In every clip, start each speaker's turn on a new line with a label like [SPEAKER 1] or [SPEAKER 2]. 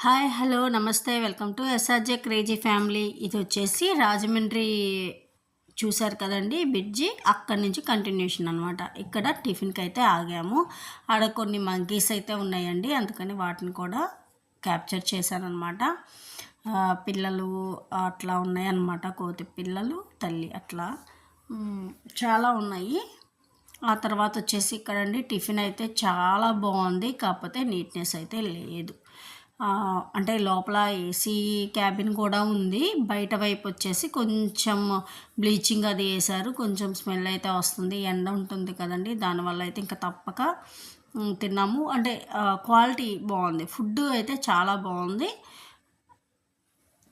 [SPEAKER 1] Hi hello నమస్తే welcome to SRJ crazy family. ఇది వచ్చేసి రాజమండ్రి చూశారు కదండి బ్రిడ్జి, అక్కడి నుంచి కంటిన్యూషన్ అనమాట. ఇక్కడ టిఫిన్కి అయితే ఆగాము. ఆడ కొన్ని మంకీస్ అయితే ఉన్నాయండి, అందుకని వాటిని కూడా క్యాప్చర్ చేశానమాట. పిల్లలు అట్లా ఉన్నాయన్నమాట, కోతి పిల్లలు తల్లి అట్లా చాలా ఉన్నాయి. ఆ తర్వాత వచ్చేసి ఇక్కడండి టిఫిన్ అయితే చాలా బాగుంది, కాకపోతే నీట్నెస్ అయితే లేదు. అంటే లోపల ఏసీ క్యాబిన్ కూడా ఉంది. బయట వైపు వచ్చేసి కొంచెం బ్లీచింగ్ అది వేశారు, కొంచెం స్మెల్ అయితే వస్తుంది. ఎండ ఉంటుంది కదండి, దానివల్ల అయితే ఇంకా తప్పక తిన్నాము. అంటే క్వాలిటీ బాగుంది, ఫుడ్ అయితే చాలా బాగుంది,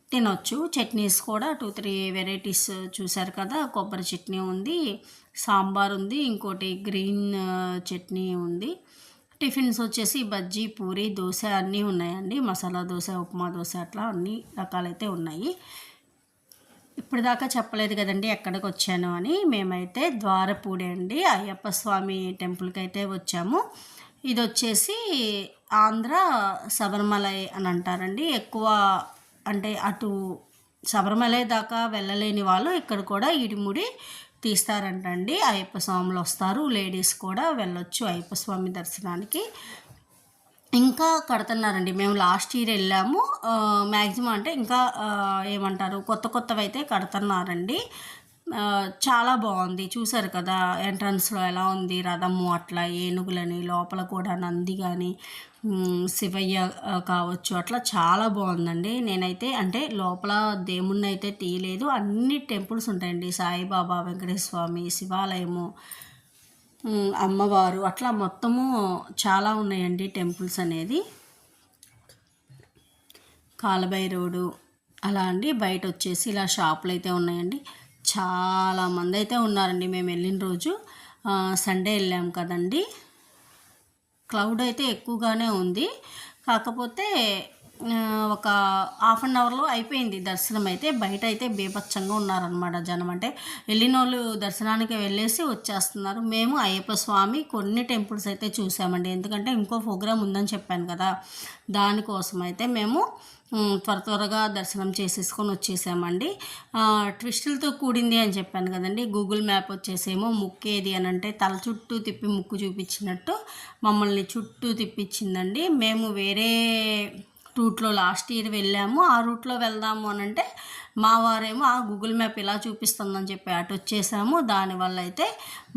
[SPEAKER 1] తినొచ్చు. చట్నీస్ కూడా 2-3 వెరైటీస్ చూశారు కదా. కొబ్బరి చట్నీ ఉంది, సాంబార్ ఉంది, ఇంకోటి గ్రీన్ చట్నీ ఉంది. టిఫిన్స్ వచ్చేసి బజ్జీ, పూరి, దోశ అన్నీ ఉన్నాయండి. మసాలా దోశ, ఉప్మా దోశ అట్లా అన్ని రకాలైతే ఉన్నాయి. ఇప్పటిదాకా చెప్పలేదు కదండి ఎక్కడికి వచ్చాను అని. మేమైతే ద్వారపూడి అండి, అయ్యప్ప స్వామి టెంపుల్కి అయితే వచ్చాము. ఇది వచ్చేసి ఆంధ్ర శబరిమలై అని అంటారండి. ఎక్కువ అంటే అటు శబరిమలై దాకా వెళ్ళలేని వాళ్ళు ఇక్కడ కూడా ఇడిముడి తీస్తారంటండి. అయ్యప్ప స్వాములు వస్తారు, లేడీస్ కూడా వెళ్ళొచ్చు అయ్యప్ప స్వామి దర్శనానికి. ఇంకా కడుతున్నారండి. మేము లాస్ట్ ఇయర్ వెళ్ళాము. మ్యాక్సిమం అంటే ఇంకా ఏమంటారు, కొత్తవి అయితే కడుతున్నారండి. చాలా బాగుంది, చూసారు కదా ఎంట్రన్స్లో ఎలా ఉంది రథము, అట్లా ఏనుగులని, లోపల కూడా నంది కానీ శివయ్య కావచ్చు, అట్లా చాలా బాగుందండి. నేనైతే అంటే లోపల దేవుణ్ణి అయితే తీయలేదు. అన్ని టెంపుల్స్ ఉంటాయండి, సాయిబాబా, వెంకటేశ్వర స్వామి, శివాలయము, అమ్మవారు, అట్లా మొత్తము చాలా ఉన్నాయండి టెంపుల్స్ అనేది. కాలభైరవుడు అలా అండి. బయట వచ్చేసి ఇలా షాపులు అయితే ఉన్నాయండి. చాలామంది అయితే ఉన్నారండి. మేము వెళ్ళిన రోజు సండే వెళ్ళాం కదండి. క్లౌడ్ అయితే ఎక్కువగానే ఉంది, కాకపోతే ఒక హాఫ్ అన్ అవర్లో అయిపోయింది దర్శనం అయితే. బయట అయితే బీభత్సంగా ఉన్నారనమాట జనం. అంటే వెళ్ళిన వాళ్ళు దర్శనానికి వెళ్ళేసి వచ్చేస్తున్నారు. మేము అయ్యప్ప స్వామి కొన్ని టెంపుల్స్ అయితే చూసామండి, ఎందుకంటే ఇంకో ప్రోగ్రామ్ ఉందని చెప్పాను కదా, దానికోసం అయితే మేము త్వరగా దర్శనం చేసేసుకొని వచ్చేసామండి. ట్విస్టులతో కూడింది అని చెప్పాను కదండి. గూగుల్ మ్యాప్ వచ్చేసేమో ముక్కేది అని అంటే తల చుట్టూ తిప్పి ముక్కు చూపించినట్టు మమ్మల్ని చుట్టూ తిప్పించిందండి. మేము వేరే రూట్లో లాస్ట్ ఇయర్ వెళ్ళాము, ఆ రూట్లో వెళ్దాము అని అంటే మా వారేమో ఆ గూగుల్ మ్యాప్ ఇలా చూపిస్తుందని చెప్పి అటు వచ్చేసాము. దానివల్ల అయితే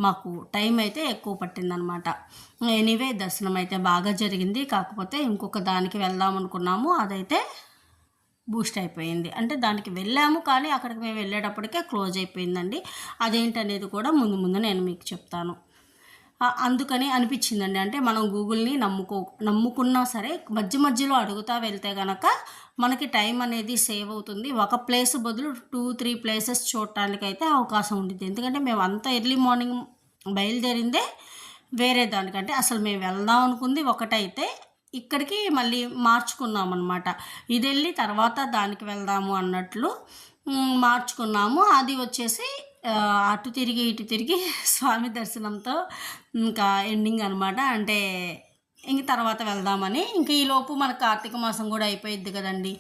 [SPEAKER 1] మాకు టైం అయితే ఎక్కువ పట్టిందనమాట. ఎనీవే దర్శనం అయితే బాగా జరిగింది, కాకపోతే ఇంకొక దానికి వెళ్దాం అనుకున్నాము, అదైతే బూస్ట్ అయిపోయింది. అంటే దానికి వెళ్ళాము కానీ అక్కడికి మేము వెళ్ళేటప్పటికే క్లోజ్ అయిపోయిందండి. అదేంటనేది కూడా ముందు నేను మీకు చెప్తాను. అందుకని అనిపించిందండి. అంటే మనం గూగుల్ని నమ్ముకున్నా సరే మధ్యలో అడుగుతూ వెళ్తే కనుక మనకి టైం అనేది సేవ్ అవుతుంది. ఒక ప్లేస్ బదులు 2-3 ప్లేసెస్ చూడటానికైతే అవకాశం ఉంటుంది. ఎందుకంటే మేము అంత ఎర్లీ మార్నింగ్ బయలుదేరిందే వేరే దానికంటే, అసలు మేము వెళ్దాం అనుకుంది ఒకటైతే ఇక్కడికి మళ్ళీ మార్చుకున్నాం అనమాట. ఇది వెళ్ళి తర్వాత దానికి వెళ్దాము అన్నట్లు మార్చుకున్నాము. అది వచ్చేసి అటు తిరిగి ఇటు తిరిగి స్వామి దర్శనంతో ఇంకా ఎండింగ్ అనమాట. అంటే ఇంక తర్వాత వెళ్దామని. ఇంక ఈలోపు మన కార్తీక మాసం కూడా అయిపోయిద్ది కదండి.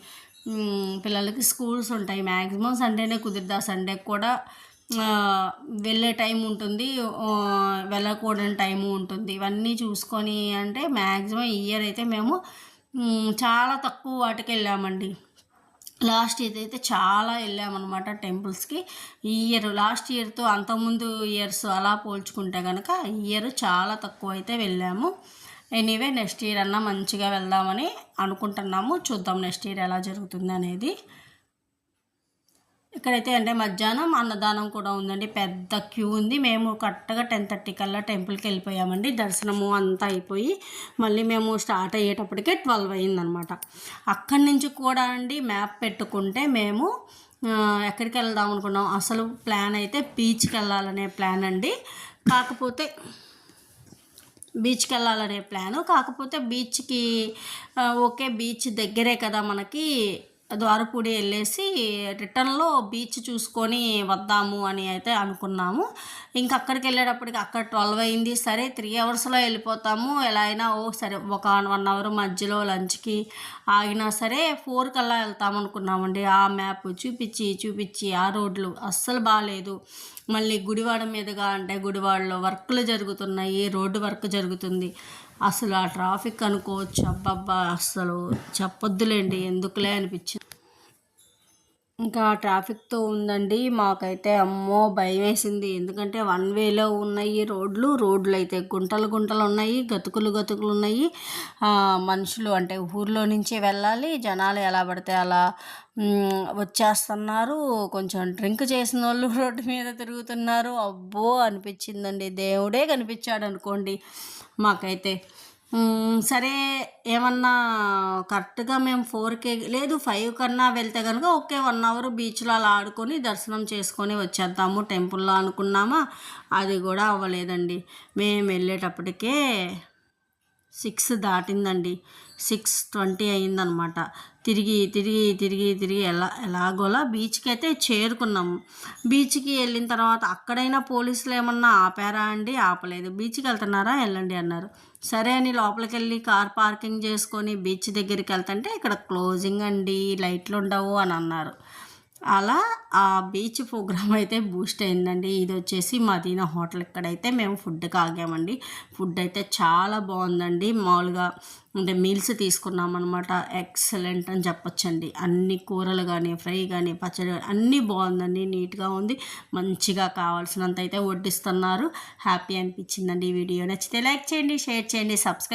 [SPEAKER 1] పిల్లలకి స్కూల్స్ ఉంటాయి, మ్యాక్సిమం సండేనే కుదిరిద్ది. ఆ సండే కూడా వెళ్ళే టైం ఉంటుంది, వెళ్ళకూడని టైము ఉంటుంది. ఇవన్నీ చూసుకొని అంటే మ్యాక్సిమం ఈ ఇయర్ అయితే మేము చాలా తక్కువ వాటికి వెళ్ళామండి. లాస్ట్ ఇయర్ అయితే చాలా వెళ్ళామన్నమాట టెంపుల్స్కి. ఈ ఇయర్ లాస్ట్ ఇయర్తో అంతకుముందు ఇయర్స్ అలా పోల్చుకుంటే కనుక ఈ ఇయర్ చాలా తక్కువ అయితే వెళ్ళాము. ఎనీవే నెక్స్ట్ ఇయర్ అన్నా మంచిగా వెళ్దామని అనుకుంటున్నాము. చూద్దాం నెక్స్ట్ ఇయర్ ఎలా జరుగుతుంది అనేది. ఇక్కడైతే అంటే మధ్యాహ్నం అన్నదానం కూడా ఉందండి, పెద్ద క్యూ ఉంది. మేము కరెక్ట్గా 10:30 కల్లా టెంపుల్కి వెళ్ళిపోయామండి. దర్శనము అంతా అయిపోయి మళ్ళీ మేము స్టార్ట్ అయ్యేటప్పటికే 12 అయిందనమాట. అక్కడి నుంచి కూడా అండి మ్యాప్ పెట్టుకుంటే మేము ఎక్కడికి వెళ్దాం అనుకున్నాం, అసలు ప్లాన్ అయితే బీచ్కి వెళ్ళాలనే ప్లాన్ అండి. కాకపోతే బీచ్కి బీచ్కి ఓకే బీచ్ దగ్గరే కదా మనకి, ద్వారపూడి వెళ్ళేసి రిటర్న్లో బీచ్ చూసుకొని వద్దాము అని అయితే అనుకున్నాము. ఇంక అక్కడికి వెళ్ళేటప్పటికి అక్కడ 12 అయింది. సరే 3 అవర్స్లో వెళ్ళిపోతాము, ఎలా అయినా సరే ఒక 1 అవర్ మధ్యలో లంచ్కి ఆగినా సరే 4 కల్లా వెళ్తాము అనుకున్నామండి. ఆ మ్యాప్ చూపించి ఆ రోడ్లు అస్సలు బాగాలేదు. మళ్ళీ గుడివాడ మీదుగా అంటే గుడివాడలో వర్కులు జరుగుతున్నాయి, రోడ్డు వర్క్ జరుగుతుంది. అసలు ఆ ట్రాఫిక్ అనుకోవచ్చు, అబ్బబ్బా అస్సలు చెప్పొద్దులేండి, ఎందుకులే అనిపించింది. ఇంకా ట్రాఫిక్తో ఉందండి మాకైతే, అమ్మో భయం వేసింది. ఎందుకంటే 1 వేలో ఉన్నాయి రోడ్లు అయితే గుంటలు ఉన్నాయి, గతుకులు ఉన్నాయి. మనుషులు అంటే ఊర్లో నుంచి వెళ్ళాలి, జనాలు ఎలా పడితే అలా వచ్చేస్తున్నారు. కొంచెం డ్రింక్ చేసిన వాళ్ళు రోడ్డు మీద తిరుగుతున్నారు. అబ్బో అనిపించిందండి, దేవుడే కనిపించాడు అనుకోండి మాకైతే. సరే ఏమన్నా కరెక్ట్గా మేము 4కే లేదు 5 కన్నా వెళ్తే కనుక ఓకే 1 అవర్ బీచ్లో అలా ఆడుకొని దర్శనం చేసుకొని వచ్చేద్దాము టెంపుల్లో అనుకున్నామా. అది కూడా అవ్వలేదండి. మేము వెళ్ళేటప్పటికే 6 దాటిందండి. 6:20 అయిందనమాట. తిరిగి ఎలాగోలా బీచ్కి అయితే చేరుకున్నాము. బీచ్కి వెళ్ళిన తర్వాత అక్కడైనా పోలీసులు ఏమన్నా ఆపారా అండి? ఆపలేదు. బీచ్కి వెళ్తున్నారా, వెళ్ళండి అన్నారు. సరే అని లోపలికి వెళ్ళి కార్ పార్కింగ్ చేసుకొని బీచ్ దగ్గరికి వెళ్తుంటే ఇక్కడ క్లోజింగ్ అండి, లైట్లు ఉండవు అని అన్నారు. అలా ఆ బీచ్ ప్రోగ్రామ్ అయితే బూస్ట్ అయిందండి. ఇది వచ్చేసి మదీనా హోటల్. ఇక్కడైతే మేము ఫుడ్కి ఆగామండి. ఫుడ్ అయితే చాలా బాగుందండి. మామూలుగా అంటే మీల్స్ తీసుకున్నామన్నమాట. ఎక్సలెంట్ అని చెప్పొచ్చండి. అన్ని కూరలు కానీ, ఫ్రై కానీ, పచ్చడి అన్నీ బాగుందండి, నీట్గా ఉంది. మంచిగా కావాల్సినంత అయితే వడ్డిస్తున్నారు. హ్యాపీ అనిపించిందండి. ఈ వీడియో నచ్చితే లైక్ చేయండి, షేర్ చేయండి, సబ్స్క్రైబ్